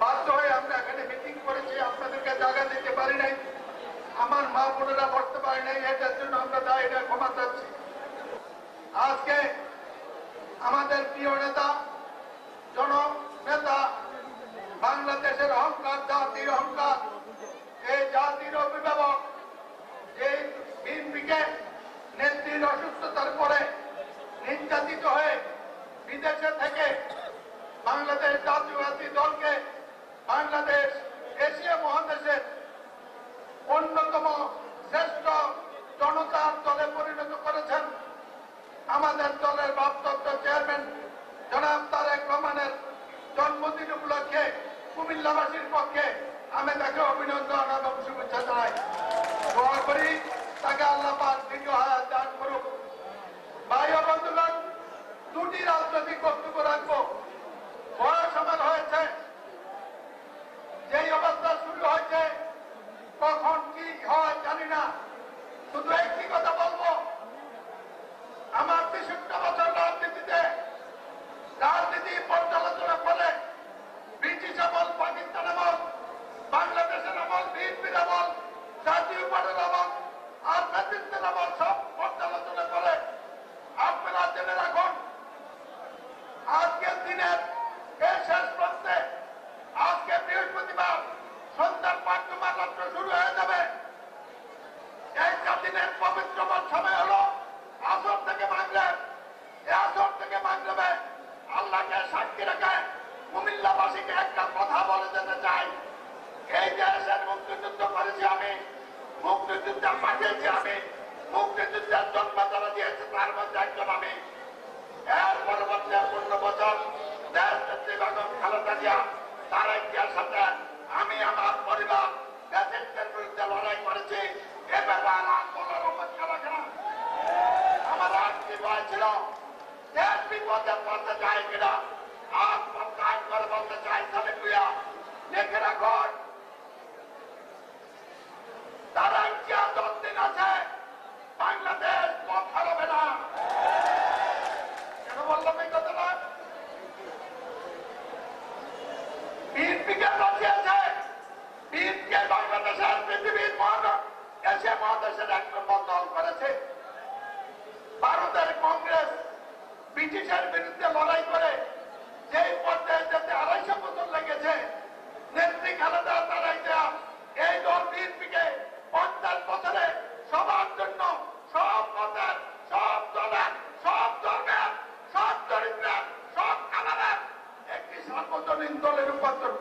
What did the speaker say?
বাধ্য হয়ে আমরা এখানে মিটিং করেছি, আপনাদেরকে জায়গা দিতে পারি নাই, আমার মা বোনেরা বসতে পারি নাই, এটার জন্য আমরা দায়ী ক্ষমা চাচ্ছি। আজকে আমাদের প্রিয় নেতা, জননেতা, বাংলাদেশের অহংকার, জাতির অহংকার, এই জাতির অভিভাবক, এই বিএনপিকে নেত্রীর অসুস্থতার পরে নির্যাতিত হয়ে বিদেশে থেকে বাংলাদেশ জাতীয়বাদী দলকে বাংলাদেশ এশিয়া মহাদেশের অন্যতম শ্রেষ্ঠ জনতার দলে পরিণত করেছেন। আমাদের দলের ভারপ্রাপ্ত চেয়ারম্যান জনাব তারেক রহমানের জন্মদিন উপলক্ষে কুমিল্লাবাসীর পক্ষে আমি তাকে অভিনন্দন এবং শুভেচ্ছা জানাই। দোয়া করি তাকে আল্লাহ পাক দীর্ঘ হায়াত দান করুক। ভাই ও বন্ধুগণ, দুটি রাজনৈতিক বক্তব্য রাখবো। বয়স আমার হয়েছে, যেই অবস্থা শুরু হয়েছে কখন কি হয় জানি না। শুধু একটি কথা বলবো, আমার 63 বছর রাজনীতি পর্যালোচনা করে ব্রিটিশ আমল, পাকিস্তান আমল, বাংলাদেশের আমল, বিএনপির আমল, জাতীয় পার্টির আমল আর নেতৃত্বের আমল সব পর্যালোচনা করে আপনারা জেনে রাখুন, আজকের দিনের এই শেষ প্রান্তে আজকে বৃহস্পতিবার সন্ধ্যার 5 রাত্র শুরু হয়ে যাবে। এই 4 দিনের পবিত্র সময় হলো আসর থেকে মাগরিব। এই আসর থেকে মাগরিবে আল্লাহকে সাক্ষী রেখে কুমিল্লাবাসীকে একটা কথা বলে যেতে চাই। এই দেশের মুক্তিযুদ্ধ করেছি আমি, মুক্তিযুদ্ধে পাঠিয়েছি আমি, মুক্তিযুদ্ধের জন্ম যারা দিয়েছে তার মধ্যে একজন আমি। এর পরবর্তী 15 বছর দেশ নেত্রী বেগম খালেদা জিয়া তার ইতিহাস সাথে আমি আমার পরিবার দেশের বিরুদ্ধে লড়াই করেছি। এ ব্যাপার বলার অপেক্ষা রাখে না। আমার আর কি ভয় ছিল, দেশ বিপদে পড়তে চাই কিনা আর প্রত্যায় করে বলতে চাই, তাহলে তুইয়া লিখে রাখুন, তারা ইতিহাস যতদিন আছে বাংলাদেশ পথ হারাবে না। কেন বললাম এই কথাটা? বিএনপিকে বাঁচিয়েছে, বিএনপি বাংলাদেশের পৃথিবীর এশিয়া মহাদেশের 1 নম্বর দল করেছে। ভারতের কংগ্রেস ব্রিটিশের বিরুদ্ধে লড়াই করে যেই পর্যায়ে যেতে 250 বছর লেগেছে, নেত্রী খালেদা তারাই দেয়া এই দল বিএনপিকে 50 বছরে সবার জন্য, সব মতের, সব দলের, সব ধর্মের, সব চরিত্রের, সব কালারের একটি সার্বজনীন দলে রূপান্তর